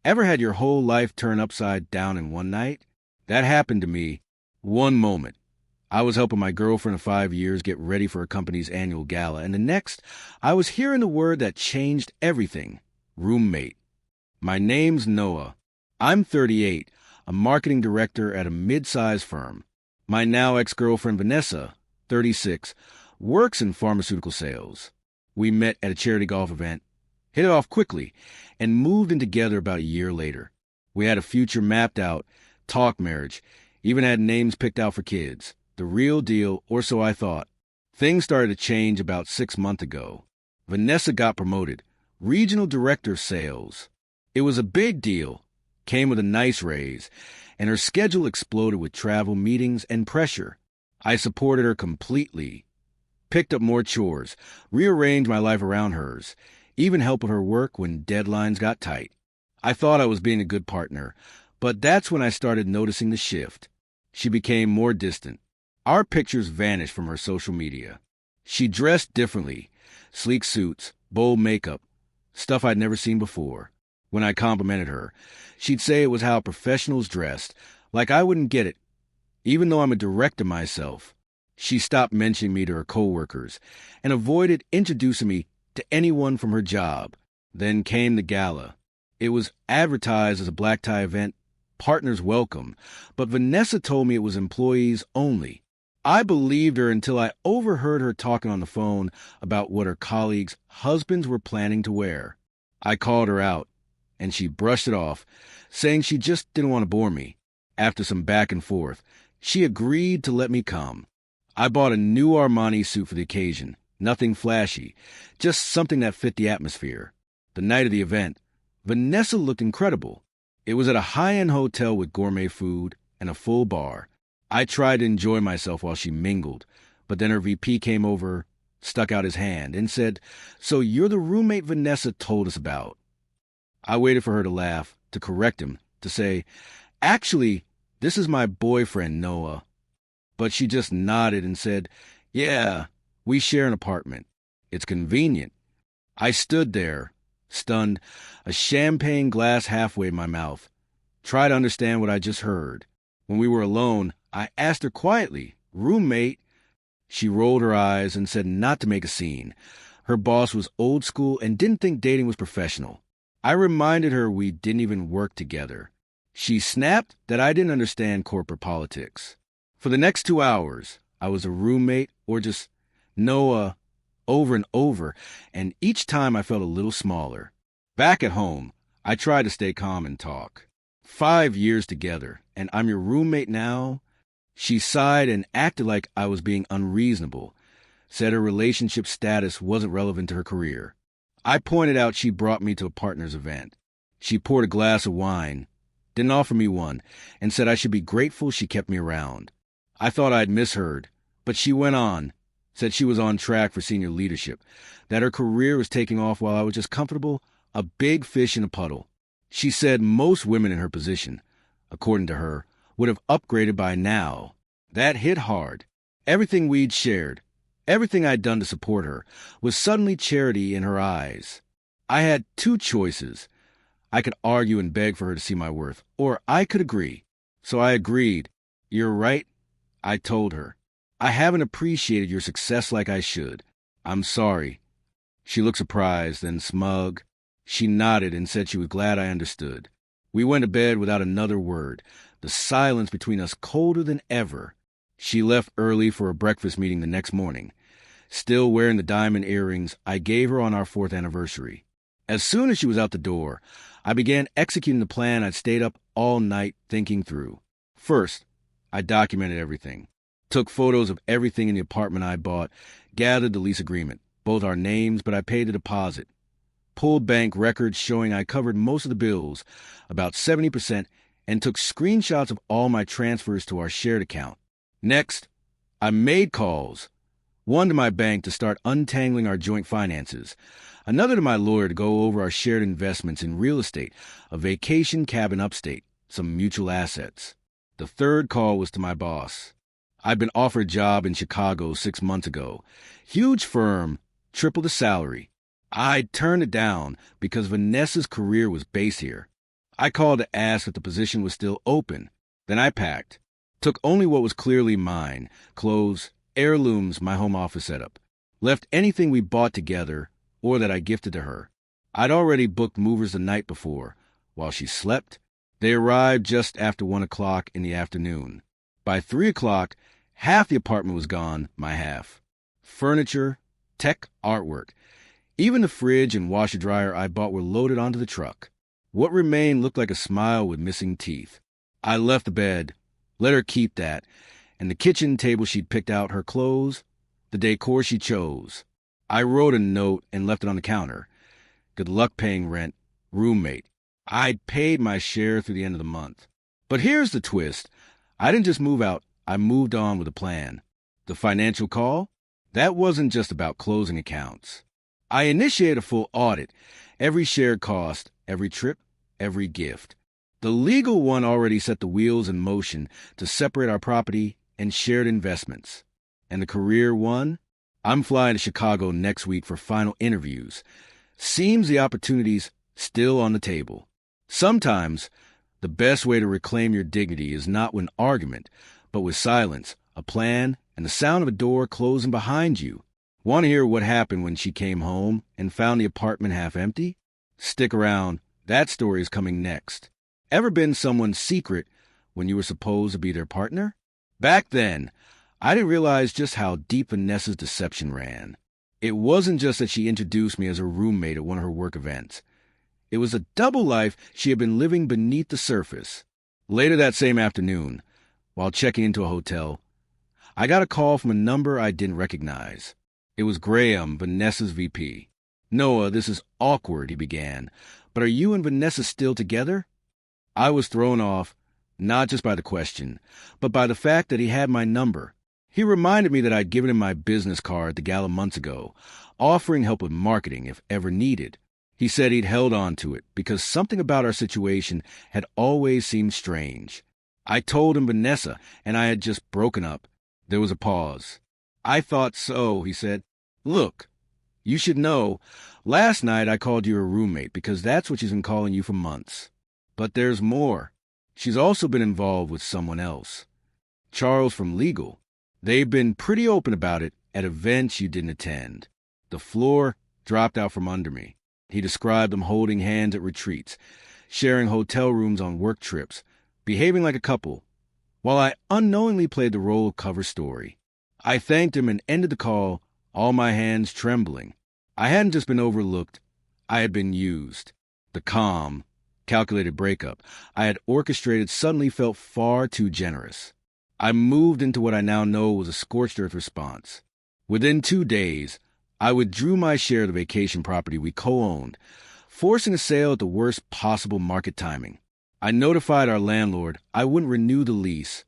Ever had your whole life turn upside down in one night? That happened to me. One moment, I was helping my girlfriend of 5 years get ready for her company's annual gala, and the next, I was hearing the word that changed everything: roommate. My name's Noah. I'm 38, a marketing director at a mid-sized firm. My now ex-girlfriend Vanessa, 36, works in pharmaceutical sales. We met at a charity golf event, hit it off quickly, and moved in together about a year later. We had a future mapped out, talked marriage, even had names picked out for kids. The real deal, or so I thought. Things started to change about 6 months ago. Vanessa got promoted, regional director of sales. It was a big deal, came with a nice raise, and her schedule exploded with travel, meetings, and pressure. I supported her completely. Picked up more chores, rearranged my life around hers, even helped with her work when deadlines got tight. I thought I was being a good partner, but that's when I started noticing the shift. She became more distant. Our pictures vanished from her social media. She dressed differently, sleek suits, bold makeup, stuff I'd never seen before. When I complimented her, she'd say it was how professionals dressed, like I wouldn't get it, even though I'm a director myself. She stopped mentioning me to her coworkers and avoided introducing me to anyone from her job. Then came the gala. It was advertised as a black tie event, partners welcome, but Vanessa told me it was employees only. I believed her until I overheard her talking on the phone about what her colleagues' husbands were planning to wear. I called her out, and she brushed it off, saying she just didn't want to bore me. After some back and forth, she agreed to let me come. I bought a new Armani suit for the occasion, nothing flashy, just something that fit the atmosphere. The night of the event, Vanessa looked incredible. It was at a high-end hotel with gourmet food and a full bar. I tried to enjoy myself while she mingled, but then her VP came over, stuck out his hand, and said, "So you're the roommate Vanessa told us about." I waited for her to laugh, to correct him, to say, "Actually, this is my boyfriend, Noah." But she just nodded and said, "Yeah, we share an apartment. It's convenient." I stood there, stunned, a champagne glass halfway in my mouth. Tried to understand what I just heard. When we were alone, I asked her quietly, "Roommate?" She rolled her eyes and said not to make a scene. Her boss was old school and didn't think dating was professional. I reminded her we didn't even work together. She snapped that I didn't understand corporate politics. For the next 2 hours, I was a roommate or just Noah over and over, and each time I felt a little smaller. Back at home, I tried to stay calm and talk. 5 years together, and I'm your roommate now? She sighed and acted like I was being unreasonable, said her relationship status wasn't relevant to her career. I pointed out she brought me to a partner's event. She poured a glass of wine, didn't offer me one, and said I should be grateful she kept me around. I thought I'd misheard, but she went on, said she was on track for senior leadership, that her career was taking off while I was just comfortable, a big fish in a puddle. She said most women in her position, according to her, would have upgraded by now. That hit hard. Everything we'd shared, everything I'd done to support her, was suddenly charity in her eyes. I had two choices. I could argue and beg for her to see my worth, or I could agree. So I agreed. "You're right," I told her. "I haven't appreciated your success like I should. I'm sorry." She looked surprised, then smug. She nodded and said she was glad I understood. We went to bed without another word, the silence between us colder than ever. She left early for a breakfast meeting the next morning. Still wearing the diamond earrings I gave her on our 4th anniversary. As soon as she was out the door, I began executing the plan I'd stayed up all night thinking through. First, I documented everything. Took photos of everything in the apartment I bought, gathered the lease agreement, both our names, but I paid a deposit. Pulled bank records showing I covered most of the bills, about 70%, and took screenshots of all my transfers to our shared account. Next, I made calls. One to my bank to start untangling our joint finances. Another to my lawyer to go over our shared investments in real estate, a vacation cabin upstate, some mutual assets. The third call was to my boss. I'd been offered a job in Chicago 6 months ago. Huge firm, triple the salary. I turned it down because Vanessa's career was based here. I called to ask if the position was still open. Then I packed. Took only what was clearly mine, clothes, heirlooms, my home office setup. Left anything we bought together or that I gifted to her. I'd already booked movers the night before. While she slept, they arrived just after 1 o'clock in the afternoon. By 3 o'clock, half the apartment was gone, my half. Furniture, tech, artwork. Even the fridge and washer-dryer I bought were loaded onto the truck. What remained looked like a smile with missing teeth. I left the bed, let her keep that, and the kitchen table she'd picked out, her clothes, the decor she chose. I wrote a note and left it on the counter. Good luck paying rent, roommate. I'd paid my share through the end of the month. But here's the twist. I didn't just move out, I moved on with a plan. The financial call? That wasn't just about closing accounts. I initiated a full audit. Every shared cost, every trip, every gift. The legal one already set the wheels in motion to separate our property and shared investments. And the career one? I'm flying to Chicago next week for final interviews. Seems the opportunity's still on the table. Sometimes, the best way to reclaim your dignity is not with argument, but with silence, a plan, and the sound of a door closing behind you. Want to hear what happened when she came home and found the apartment half empty? Stick around. That story is coming next. Ever been someone's secret when you were supposed to be their partner? Back then, I didn't realize just how deep Vanessa's deception ran. It wasn't just that she introduced me as a roommate at one of her work events. It was a double life she had been living beneath the surface. Later that same afternoon, while checking into a hotel, I got a call from a number I didn't recognize. It was Graham, Vanessa's VP. "Noah, this is awkward," he began, "but are you and Vanessa still together?" I was thrown off, not just by the question, but by the fact that he had my number. He reminded me that I'd given him my business card at the gala months ago, offering help with marketing if ever needed. He said he'd held on to it because something about our situation had always seemed strange. I told him Vanessa and I had just broken up. There was a pause. "I thought so," he said. "Look, you should know, last night I called you a roommate because that's what she's been calling you for months. But there's more. She's also been involved with someone else. Charles from legal. They've been pretty open about it at events you didn't attend. The floor dropped out from under me." He described them holding hands at retreats, sharing hotel rooms on work trips, behaving like a couple, while I unknowingly played the role of cover story. I thanked him and ended the call, all my hands trembling. I hadn't just been overlooked, I had been used. The calm, calculated breakup I had orchestrated suddenly felt far too generous. I moved into what I now know was a scorched earth response. Within 2 days, I withdrew my share of the vacation property we co-owned, forcing a sale at the worst possible market timing. I notified our landlord I wouldn't renew the lease,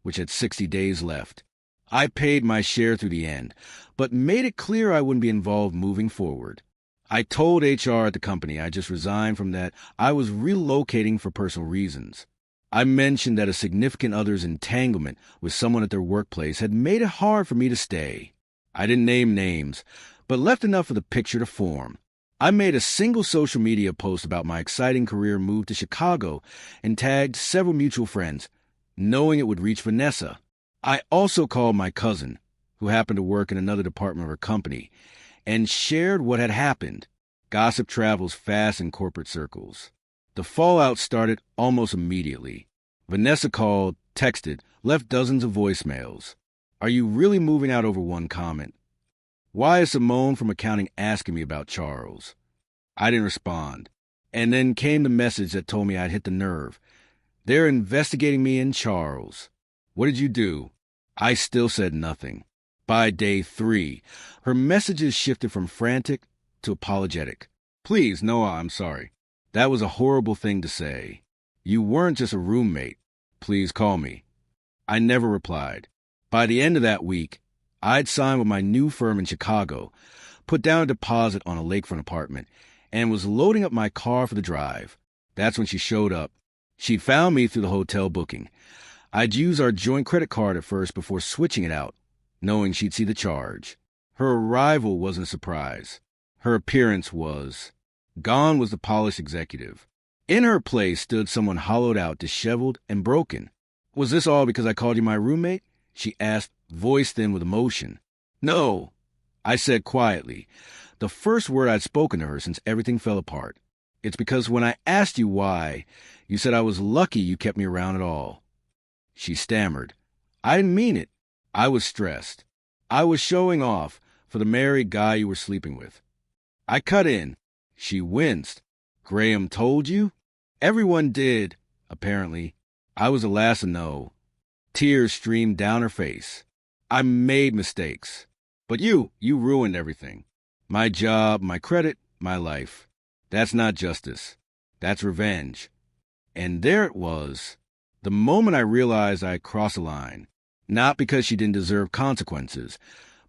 which had 60 days left. I paid my share through the end, but made it clear I wouldn't be involved moving forward. I told HR at the company I just resigned from that I was relocating for personal reasons. I mentioned that a significant other's entanglement with someone at their workplace had made it hard for me to stay. I didn't name names, but left enough of the picture to form. I made a single social media post about my exciting career move to Chicago and tagged several mutual friends, knowing it would reach Vanessa. I also called my cousin, who happened to work in another department of her company, and shared what had happened. Gossip travels fast in corporate circles. The fallout started almost immediately. Vanessa called, texted, left dozens of voicemails. "Are you really moving out over one comment? Why is Simone from accounting asking me about Charles?" I didn't respond. And then came the message that told me I'd hit the nerve. "They're investigating me and Charles. What did you do?" I still said nothing. By day 3, her messages shifted from frantic to apologetic. "Please, Noah, I'm sorry. That was a horrible thing to say. You weren't just a roommate. Please call me." I never replied. By the end of that week, I'd signed with my new firm in Chicago, put down a deposit on a lakefront apartment, and was loading up my car for the drive. That's when she showed up. She'd found me through the hotel booking. I'd use our joint credit card at first before switching it out, knowing she'd see the charge. Her arrival wasn't a surprise. Her appearance was. Gone was the polished executive. In her place stood someone hollowed out, disheveled, and broken. Was this all because I called you my roommate? She asked, voice thin with emotion. No, I said quietly, the first word I'd spoken to her since everything fell apart. It's because when I asked you why, you said I was lucky you kept me around at all. She stammered. I didn't mean it. I was stressed. I was showing off for the married guy you were sleeping with. I cut in. She winced. Graham told you? Everyone did, apparently. I was the last to know. Tears streamed down her face. I made mistakes. But you ruined everything. My job, my credit, my life. That's not justice. That's revenge. And there it was. The moment I realized I had crossed a line. Not because she didn't deserve consequences,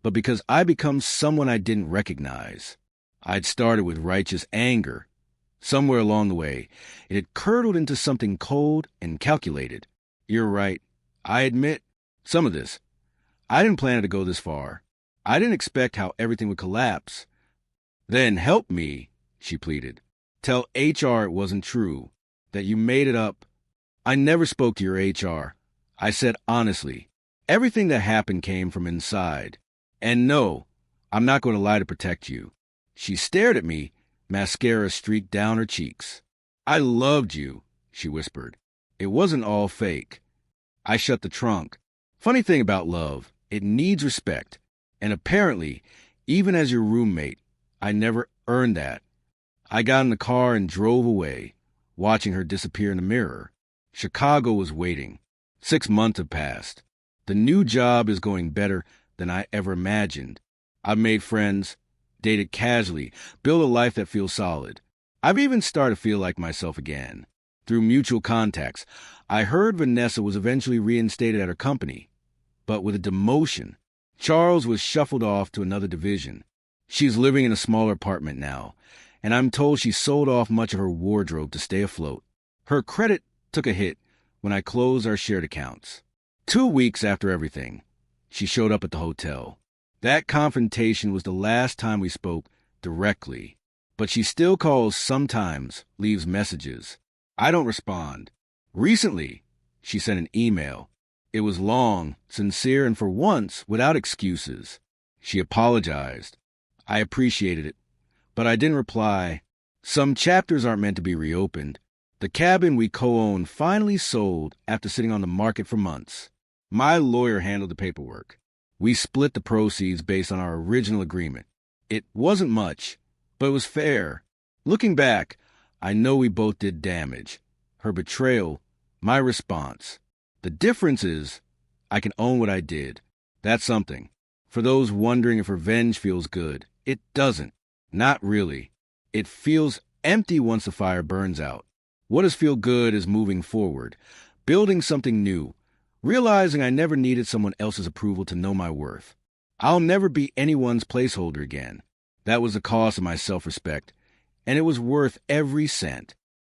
but because I become someone I didn't recognize. I'd started with righteous anger. Somewhere along the way, it had curdled into something cold and calculated. You're right. I admit some of this. I didn't plan it to go this far. I didn't expect how everything would collapse. Then help me, she pleaded. Tell HR it wasn't true, that you made it up. I never spoke to your HR. I said honestly, everything that happened came from inside. And no, I'm not going to lie to protect you. She stared at me, mascara streaked down her cheeks. I loved you, she whispered. It wasn't all fake. I shut the trunk. Funny thing about love, it needs respect. And apparently, even as your roommate, I never earned that. I got in the car and drove away, watching her disappear in the mirror. Chicago was waiting. 6 months have passed. The new job is going better than I ever imagined. I've made friends, dated casually, built a life that feels solid. I've even started to feel like myself again. Through mutual contacts, I heard Vanessa was eventually reinstated at her company, but with a demotion. Charles was shuffled off to another division. She's living in a smaller apartment now, and I'm told she sold off much of her wardrobe to stay afloat. Her credit took a hit when I closed our shared accounts. 2 weeks after everything, she showed up at the hotel. That confrontation was the last time we spoke directly, but she still calls sometimes, leaves messages. I don't respond. Recently, she sent an email. It was long, sincere, and for once, without excuses. She apologized. I appreciated it, but I didn't reply. Some chapters aren't meant to be reopened. The cabin we co-own finally sold after sitting on the market for months. My lawyer handled the paperwork. We split the proceeds based on our original agreement. It wasn't much, but it was fair. Looking back, I know we both did damage. Her betrayal, my response. The difference is, I can own what I did. That's something. For those wondering if revenge feels good, it doesn't. Not really. It feels empty once the fire burns out. What does feel good is moving forward, building something new, realizing I never needed someone else's approval to know my worth. I'll never be anyone's placeholder again. That was the cost of my self-respect, and it was worth every cent.